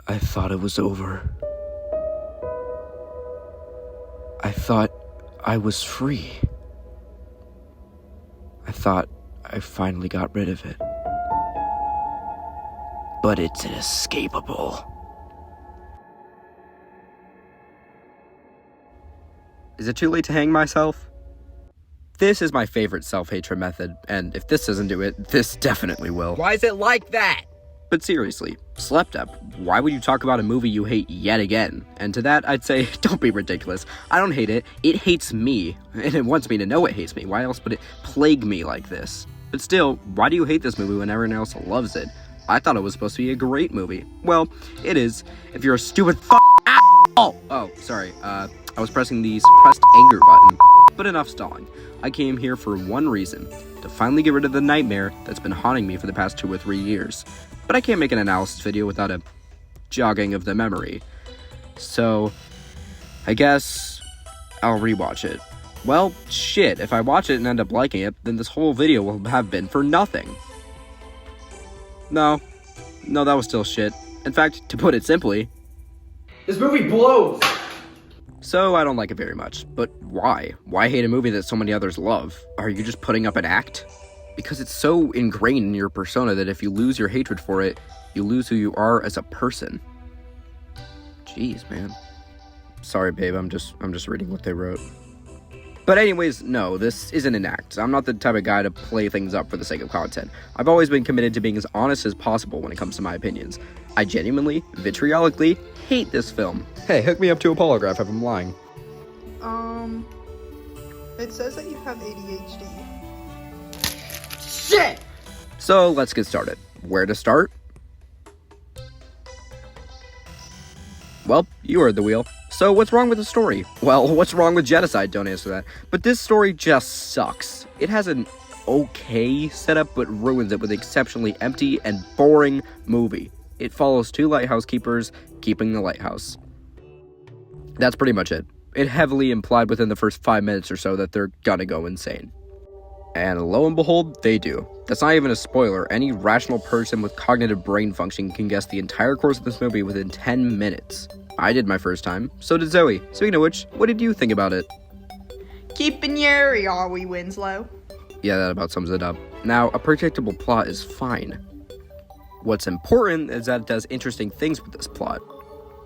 I thought it was over. I thought I was free. I thought I finally got rid of it. But it's inescapable. Is it too late to hang myself? This is my favorite self-hatred method, and if this doesn't do it, this definitely will. Why is it like that? But seriously, Slepdep, why would you talk about a movie you hate yet again? And to that, I'd say, don't be ridiculous. I don't hate it. It hates me, and it wants me to know it hates me. Why else would it plague me like this? But still, why do you hate this movie when everyone else loves it? I thought it was supposed to be a great movie. Well, it is, if you're a stupid asshole! Oh, sorry, I was pressing the suppressed anger button. But enough stalling. I came here for one reason, to finally get rid of the nightmare that's been haunting me for the past 2 or 3 years. But I can't make an analysis video without a jogging of the memory. So, I guess I'll rewatch it. Well, shit, if I watch it and end up liking it, then this whole video will have been for nothing. No, that was still shit. In fact, to put it simply, This movie blows! So I don't like it very much. But why? Why hate a movie that so many others love? Are you just putting up an act? Because it's so ingrained in your persona that if you lose your hatred for it, you lose who you are as a person. Jeez, man. Sorry, babe, I'm just reading what they wrote. But anyways, no, this isn't an act. I'm not the type of guy to play things up for the sake of content. I've always been committed to being as honest as possible when it comes to my opinions. I genuinely, vitriolically, hate this film. Hey, hook me up to a polygraph if I'm lying. It says that you have ADHD. Shit! So, let's get started. Where to start? Well, you heard the wheel. So, what's wrong with the story? Well, what's wrong with genocide? Don't answer that. But this story just sucks. It has an okay setup, but ruins it with an exceptionally empty and boring movie. It follows 2 lighthouse keepers keeping the lighthouse. That's pretty much it. It heavily implied within the first 5 minutes or so that they're gonna go insane. And lo and behold, they do. That's not even a spoiler. Any rational person with cognitive brain function can guess the entire course of this movie within 10 minutes. I did my first time, so did Zoe. Speaking of which, what did you think about it? Keeping your area, are we, Winslow? Yeah, that about sums it up. Now, a predictable plot is fine. What's important is that it does interesting things with this plot,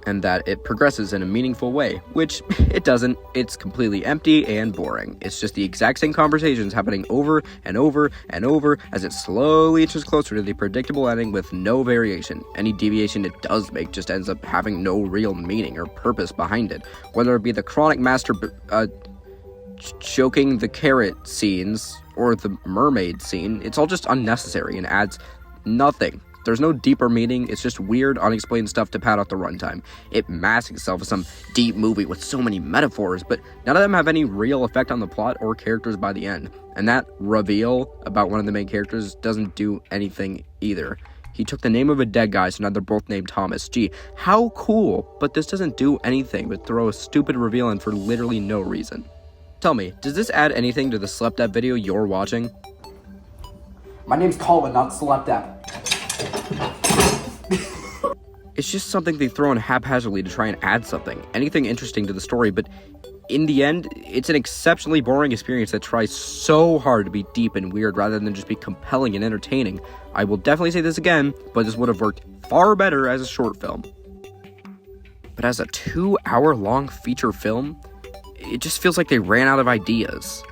and that it progresses in a meaningful way, which it doesn't. It's completely empty and boring. It's just the exact same conversations happening over and over and over as it slowly inches closer to the predictable ending with no variation. Any deviation it does make just ends up having no real meaning or purpose behind it, whether it be the chronic choking the carrot scenes or the mermaid scene. It's all just unnecessary and adds nothing. There's no deeper meaning, it's just weird, unexplained stuff to pad out the runtime. It masks itself as some deep movie with so many metaphors, but none of them have any real effect on the plot or characters by the end. And that reveal about one of the main characters doesn't do anything either. He took the name of a dead guy, so now they're both named Thomas. Gee, how cool, but this doesn't do anything but throw a stupid reveal in for literally no reason. Tell me, does this add anything to the Slepdep video you're watching? My name's Colin, not Slepdep. It's just something they throw in haphazardly to try and add something, anything interesting to the story, but in the end, it's an exceptionally boring experience that tries so hard to be deep and weird rather than just be compelling and entertaining. I will definitely say this again, but this would have worked far better as a short film. But as a 2-hour-long feature film, it just feels like they ran out of ideas.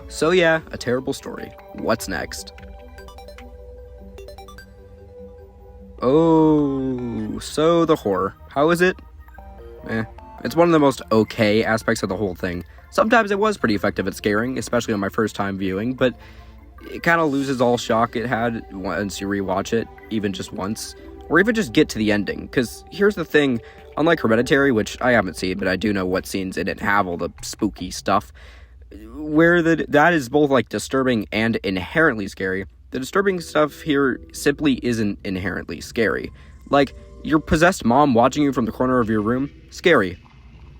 So yeah, a terrible story. What's next? Oh, so the horror. How is it? It's one of the most okay aspects of the whole thing. Sometimes it was pretty effective at scaring, especially on my first time viewing, but it kind of loses all shock it had once you rewatch it, even just once, or even just get to the ending. Because here's the thing, unlike Hereditary, which I haven't seen, but I do know what scenes in it have all the spooky stuff, where that is both like disturbing and inherently scary. The disturbing stuff here simply isn't inherently scary. Like, your possessed mom watching you from the corner of your room? Scary.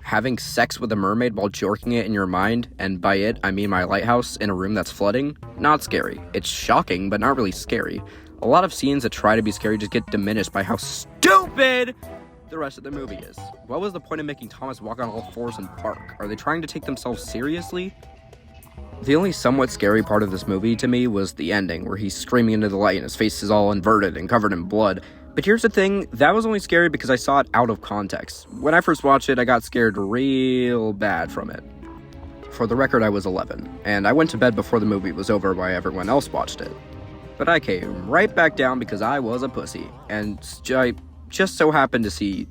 Having sex with a mermaid while jorking it in your mind, and by it, I mean my lighthouse in a room that's flooding? Not scary. It's shocking, but not really scary. A lot of scenes that try to be scary just get diminished by how stupid the rest of the movie is. What was the point of making Thomas walk on all fours and bark? Are they trying to take themselves seriously? The only somewhat scary part of this movie to me was the ending, where he's screaming into the light and his face is all inverted and covered in blood. But here's the thing, that was only scary because I saw it out of context. When I first watched it, I got scared real bad from it. For the record, I was 11, and I went to bed before the movie was over while everyone else watched it. But I came right back down because I was a pussy, and I just so happened to see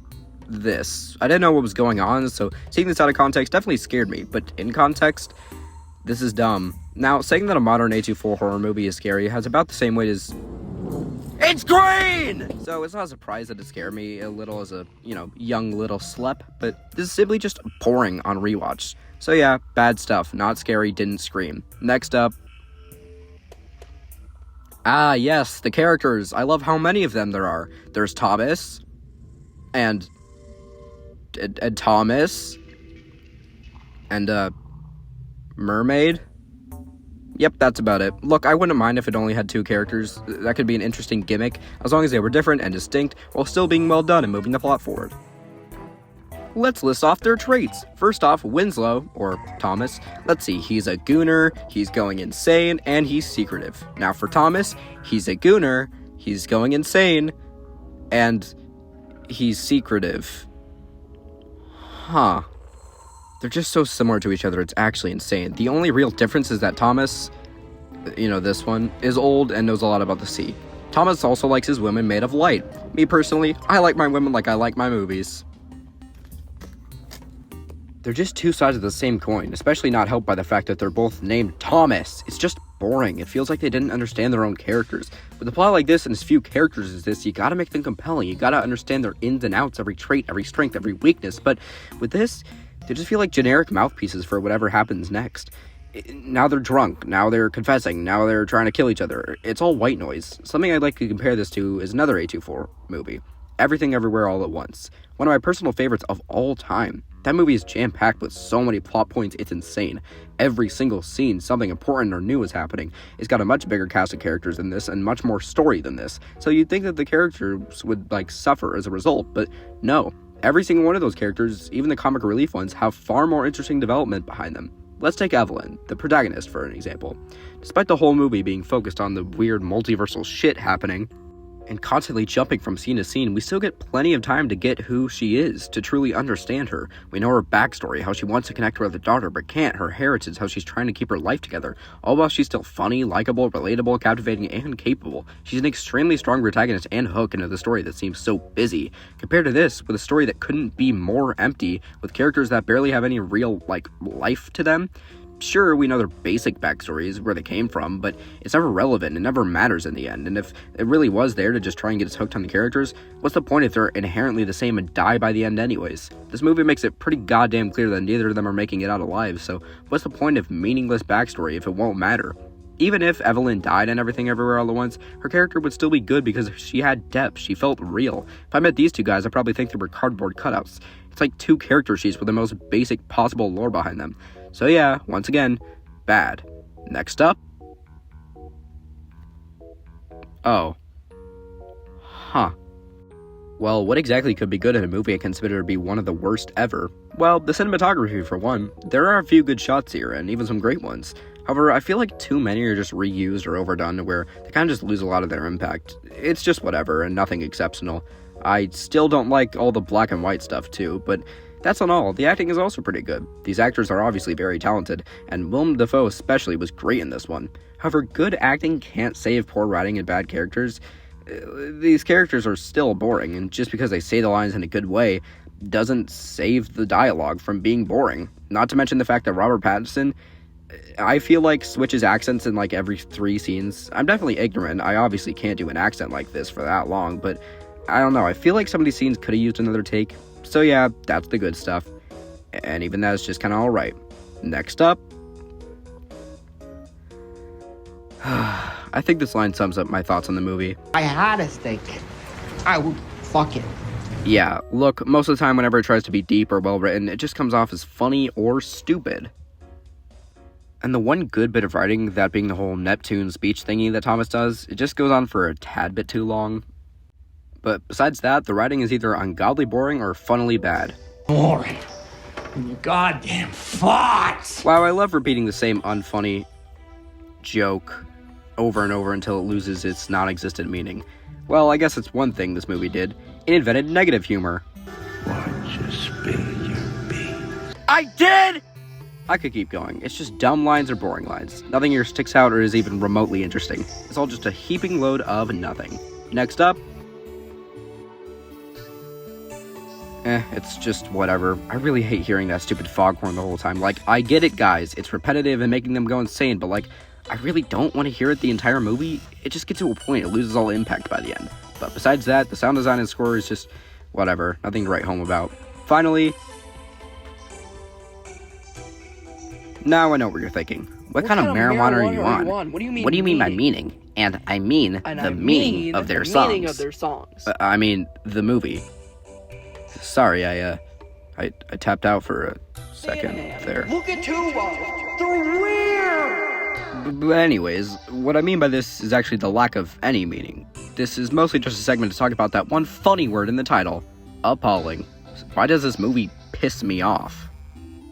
this. I didn't know what was going on, so seeing this out of context definitely scared me, but in context, this is dumb. Now, saying that a modern A24 horror movie is scary has about the same weight as... It's green! So it's not a surprise that it scared me a little as a, young little slep, but this is simply just boring on rewatch. So yeah, bad stuff, not scary, didn't scream. Next up... Ah, yes, the characters. I love how many of them there are. There's Thomas, and Thomas, and, Mermaid? Yep, that's about it. Look, I wouldn't mind if it only had 2 characters. That could be an interesting gimmick, as long as they were different and distinct, while still being well done and moving the plot forward. Let's list off their traits. First off, Winslow, or Thomas. Let's see, he's a gooner, he's going insane, and he's secretive. Now for Thomas, he's a gooner, he's going insane, and he's secretive. Huh. They're just so similar to each other, it's actually insane. The only real difference is that Thomas, this one, is old and knows a lot about the sea. Thomas also likes his women made of light. Me personally, I like my women like I like my movies. They're just 2 sides of the same coin, especially not helped by the fact that they're both named Thomas. It's just boring. It feels like they didn't understand their own characters. With a plot like this and as few characters as this, you gotta make them compelling. You gotta understand their ins and outs, every trait, every strength, every weakness. But with this, they just feel like generic mouthpieces for whatever happens next. Now they're drunk, now they're confessing, now they're trying to kill each other. It's all white noise. Something I'd like to compare this to is another A24 movie, Everything Everywhere All at Once. One of my personal favorites of all time. That movie is jam-packed with so many plot points, it's insane. Every single scene, something important or new is happening. It's got a much bigger cast of characters than this, and much more story than this. So you'd think that the characters would, suffer as a result, but no. Every single one of those characters, even the comic relief ones, have far more interesting development behind them. Let's take Evelyn, the protagonist, for an example. Despite the whole movie being focused on the weird multiversal shit happening, and constantly jumping from scene to scene, we still get plenty of time to get who she is, to truly understand her. We know her backstory, how she wants to connect with her daughter but can't, her heritage, how she's trying to keep her life together, all while she's still funny, likable, relatable, captivating, and capable. She's an extremely strong protagonist and hook into the story that seems so busy. Compared to this, with a story that couldn't be more empty, with characters that barely have any real, life to them. Sure, we know their basic backstories, where they came from, but it's never relevant, it never matters in the end, and if it really was there to just try and get us hooked on the characters, what's the point if they're inherently the same and die by the end anyways? This movie makes it pretty goddamn clear that neither of them are making it out alive, so what's the point of meaningless backstory if it won't matter? Even if Evelyn died and Everything Everywhere All at Once, her character would still be good because she had depth, she felt real. If I met these 2 guys, I'd probably think they were cardboard cutouts. It's like 2 character sheets with the most basic possible lore behind them. So yeah, once again, bad. Next up. Oh. Huh. Well, what exactly could be good in a movie I consider to be one of the worst ever? Well, the cinematography for one. There are a few good shots here, and even some great ones. However, I feel like too many are just reused or overdone to where they kind of just lose a lot of their impact. It's just whatever, and nothing exceptional. I still don't like all the black and white stuff too, but that's not all. The acting is also pretty good. These actors are obviously very talented, and Willem Dafoe especially was great in this one. However, good acting can't save poor writing and bad characters. These characters are still boring, and just because they say the lines in a good way doesn't save the dialogue from being boring. Not to mention the fact that Robert Pattinson, I feel like, switches accents in every 3 scenes. I'm definitely ignorant. I obviously can't do an accent like this for that long, but I don't know. I feel like some of these scenes could have used another take. So yeah, that's the good stuff. And even that is just kind of alright. Next up. I think this line sums up my thoughts on the movie. I had a steak. I would fuck it. Yeah, look, most of the time whenever it tries to be deep or well written, it just comes off as funny or stupid. And the one good bit of writing, that being the whole Neptune speech thingy that Thomas does, it just goes on for a tad bit too long. But besides that, the writing is either ungodly boring or funnily bad. Boring. And you goddamn farts! Wow, I love repeating the same unfunny joke over and over until it loses its non-existent meaning. Well, I guess it's one thing this movie did. It invented negative humor. Why'd you spill your beans? I did! I could keep going. It's just dumb lines or boring lines. Nothing here sticks out or is even remotely interesting. It's all just a heaping load of nothing. Next up... it's just whatever. I really hate hearing that stupid foghorn the whole time. Like, I get it, guys. It's repetitive and making them go insane, but like, I really don't want to hear it the entire movie. It just gets to a point. It loses all impact by the end. But besides that, the sound design and score is just whatever. Nothing to write home about. Finally... Now I know what you're thinking. What kind of marijuana are you on? What do you mean? What do you mean by meaning? And I mean the meaning of their songs. I mean the movie. Sorry, I tapped out for a second there. Look at two of them. They're weird. But anyways, what I mean by this is actually the lack of any meaning. This is mostly just a segment to talk about that one funny word in the title, appalling. Why does this movie piss me off?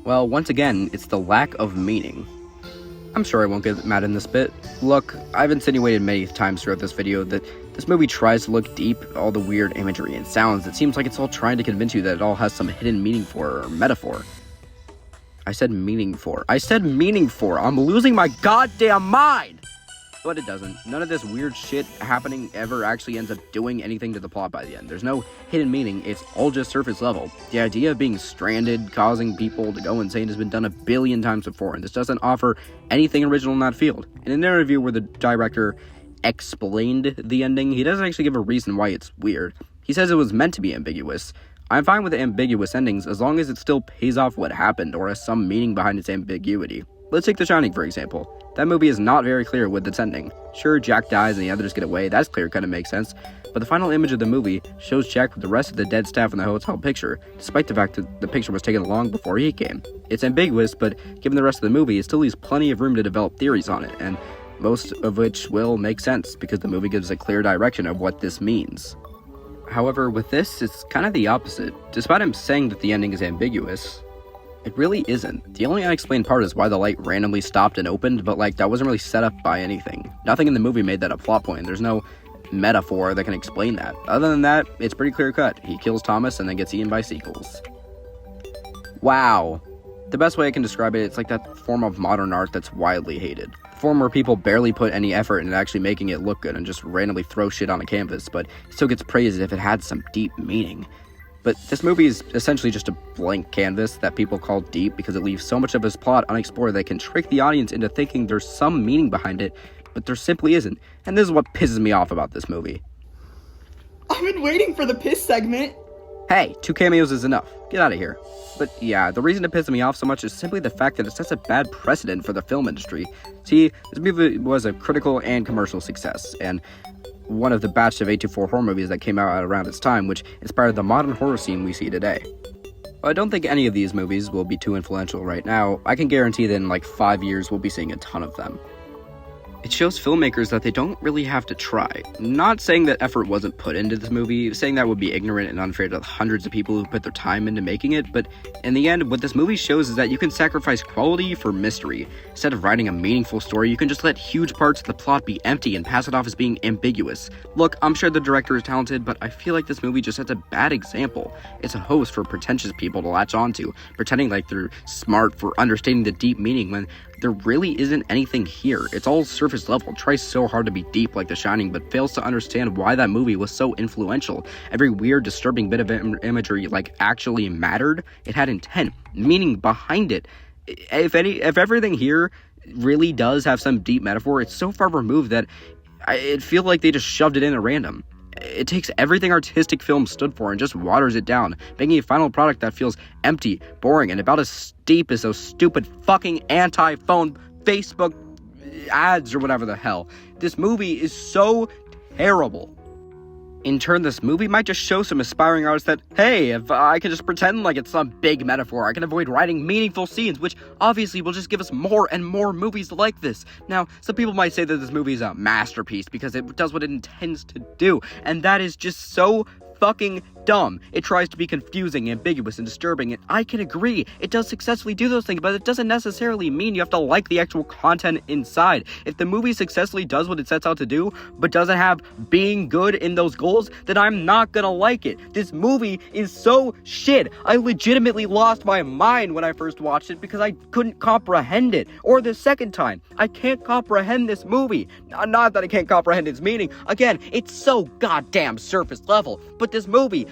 Well, once again, it's the lack of meaning. I'm sure I won't get mad in this bit. Look, I've insinuated many times throughout this video that this movie tries to look deep, all the weird imagery and sounds. It seems like it's all trying to convince you that it all has some hidden meaning for or metaphor. I said meaning for. I'm losing my goddamn mind! But it doesn't. None of this weird shit happening ever actually ends up doing anything to the plot by the end. There's no hidden meaning, it's all just surface level. The idea of being stranded, causing people to go insane has been done a billion times before, and this doesn't offer anything original in that field. In an interview where the director explained the ending, he doesn't actually give a reason why it's weird. He says it was meant to be ambiguous. I'm fine with ambiguous endings as long as it still pays off what happened or has some meaning behind its ambiguity. Let's take The Shining, for example. That movie is not very clear with its ending. Sure, Jack dies and the others get away, that's clear, kinda makes sense, but the final image of the movie shows Jack with the rest of the dead staff in the hotel picture, despite the fact that the picture was taken long before he came. It's ambiguous, but given the rest of the movie, it still leaves plenty of room to develop theories on it, and most of which will make sense, because the movie gives a clear direction of what this means. However, with this, it's kind of the opposite. Despite him saying that the ending is ambiguous, it really isn't. The only unexplained part is why the light randomly stopped and opened, but like, that wasn't really set up by anything. Nothing in the movie made that a plot point. There's no metaphor that can explain that. Other than that, it's pretty clear cut. He kills Thomas and then gets eaten by seagulls. Wow. The best way I can describe it, it's like that form of modern art that's widely hated. The form where people barely put any effort into actually making it look good and just randomly throw shit on a canvas, but it still gets praised as if it had some deep meaning. But this movie is essentially just a blank canvas that people call deep because it leaves so much of its plot unexplored that it can trick the audience into thinking there's some meaning behind it, but there simply isn't. And this is what pisses me off about this movie. I've been waiting for the piss segment. Hey, 2 cameos is enough. Get out of here. But yeah, the reason it pisses me off so much is simply the fact that it sets a bad precedent for the film industry. See, this movie was a critical and commercial success, and one of the batch of A24 horror movies that came out around its time, which inspired the modern horror scene we see today. While I don't think any of these movies will be too influential right now, I can guarantee that in like 5 years we'll be seeing a ton of them. It shows filmmakers that they don't really have to try. Not saying that effort wasn't put into this movie, saying that would be ignorant and unfair to the hundreds of people who put their time into making it, but in the end, what this movie shows is that you can sacrifice quality for mystery. Instead of writing a meaningful story, you can just let huge parts of the plot be empty and pass it off as being ambiguous. Look, I'm sure the director is talented, but I feel like this movie just sets a bad example. It's a host for pretentious people to latch onto, pretending like they're smart for understanding the deep meaning when there really isn't anything here. It's all surface level, tries so hard to be deep like The Shining, but fails to understand why that movie was so influential. Every weird, disturbing bit of imagery like actually mattered. It had intent, meaning behind it. If everything here really does have some deep metaphor, it's so far removed that it feels like they just shoved it in at random. It takes everything artistic film stood for and just waters it down, making a final product that feels empty, boring, and about as steep as those stupid fucking anti-phone Facebook ads or whatever the hell. This movie is so terrible. In turn, this movie might just show some aspiring artists that, hey, if I can just pretend like it's some big metaphor, I can avoid writing meaningful scenes, which obviously will just give us more and more movies like this. Now, some people might say that this movie is a masterpiece because it does what it intends to do, and that is just so fucking dumb. It tries to be confusing, ambiguous, and disturbing, and I can agree, it does successfully do those things, but it doesn't necessarily mean you have to like the actual content inside. If the movie successfully does what it sets out to do, but doesn't have being good in those goals, then I'm not gonna like it. This movie is so shit. I legitimately lost my mind when I first watched it because I couldn't comprehend it. Or the second time, I can't comprehend this movie. Not that I can't comprehend its meaning. Again, it's so goddamn surface level, but this movie,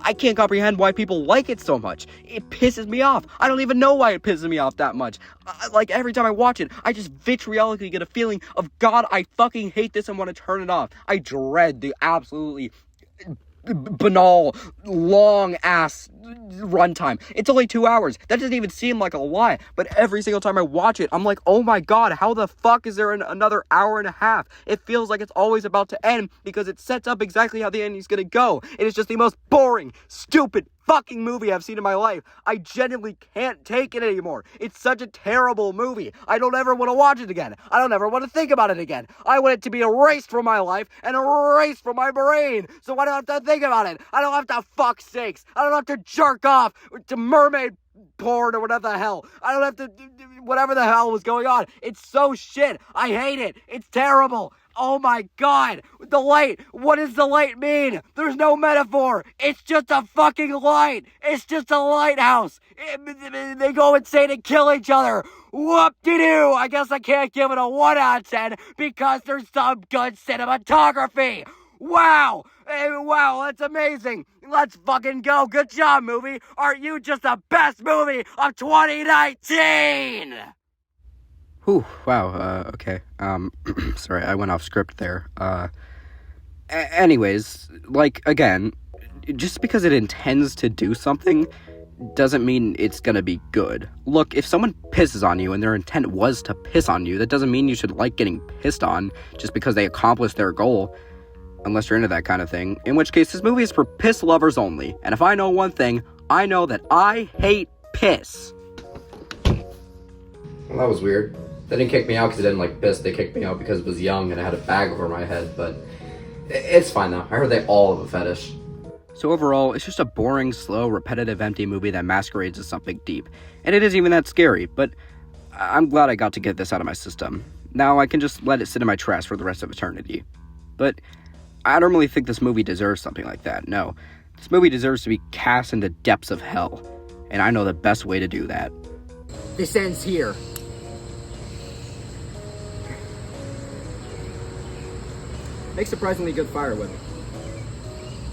I can't comprehend why people like it so much. It pisses me off. I don't even know why it pisses me off that much. Like, every time I watch it, I just vitriolically get a feeling of, God, I fucking hate this and want to turn it off. I dread the absolutely banal, long-ass runtime. It's only 2 hours. That doesn't even seem like a lot, but every single time I watch it, I'm like, oh my God, how the fuck is there another hour and a half? It feels like it's always about to end because it sets up exactly how the ending's gonna go. It is just the most boring, stupid, fucking movie I've seen in my life. I genuinely can't take it anymore. It's such a terrible movie. I don't ever want to watch it again. I don't ever want to think about it again. I want it to be erased from my life and erased from my brain, so I don't have to think about it. I don't have to fuck sakes. I don't have to jerk off to mermaid porn or whatever the hell. I don't have to whatever the hell was going on. It's so shit. I hate it. It's terrible. Oh my God, the light. What does the light mean? There's no metaphor. It's just a fucking light. It's just a lighthouse. They go insane and kill each other. Whoop-de-doo. I guess I can't give it a 1 out of 10 because there's some good cinematography. Wow. Wow, that's amazing. Let's fucking go. Good job, movie. Aren't you just the best movie of 2019? Whew, wow, okay. Sorry, I went off script there. Anyways, like, again, just because it intends to do something doesn't mean it's gonna be good. Look, if someone pisses on you and their intent was to piss on you, that doesn't mean you should like getting pissed on just because they accomplished their goal, unless you're into that kind of thing, in which case this movie is for piss lovers only. And if I know one thing, I know that I hate piss. Well, that was weird. They didn't kick me out because it didn't like piss. They kicked me out because it was young and I had a bag over my head, but it's fine though. I heard they all have a fetish. So overall, it's just a boring, slow, repetitive, empty movie that masquerades as something deep. And it isn't even that scary, but I'm glad I got to get this out of my system. Now I can just let it sit in my trash for the rest of eternity. But I don't really think this movie deserves something like that, no. This movie deserves to be cast in the depths of hell, and I know the best way to do that. This ends here. Make surprisingly good firewood.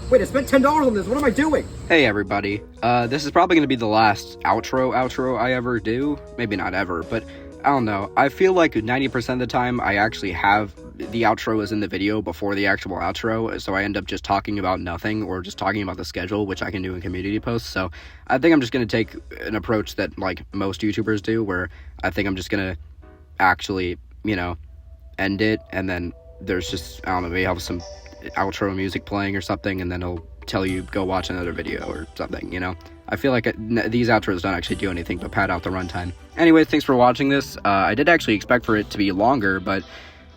Wait, I spent $10 on this, what am I doing? Hey everybody, this is probably going to be the last outro I ever do. Maybe not ever, but I don't know. I feel like 90% of the time I actually have the outro is in the video before the actual outro, so I end up just talking about nothing or just talking about the schedule, which I can do in community posts. So I think I'm just going to take an approach that like most YouTubers do, where I think I'm just going to actually, end it, and then there's just, I don't know, maybe have some outro music playing or something, and then it'll tell you go watch another video or something, I feel like these outros don't actually do anything but pad out the runtime. Anyways, thanks for watching this. I did actually expect for it to be longer, but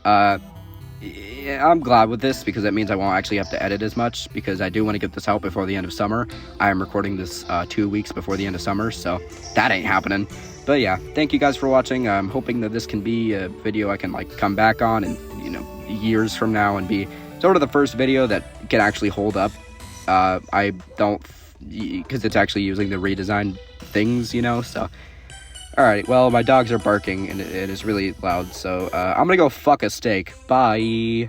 yeah, I'm glad with this because that means I won't actually have to edit as much, because I do want to get this out before the end of summer. I am recording this 2 weeks before the end of summer, so that ain't happening. But yeah, thank you guys for watching. I'm hoping that this can be a video I can like come back on and years from now and be sort of the first video that can actually hold up. I don't, because it's actually using the redesigned things, so. Alright, well, my dogs are barking and it is really loud, so I'm gonna go fuck a steak. Bye.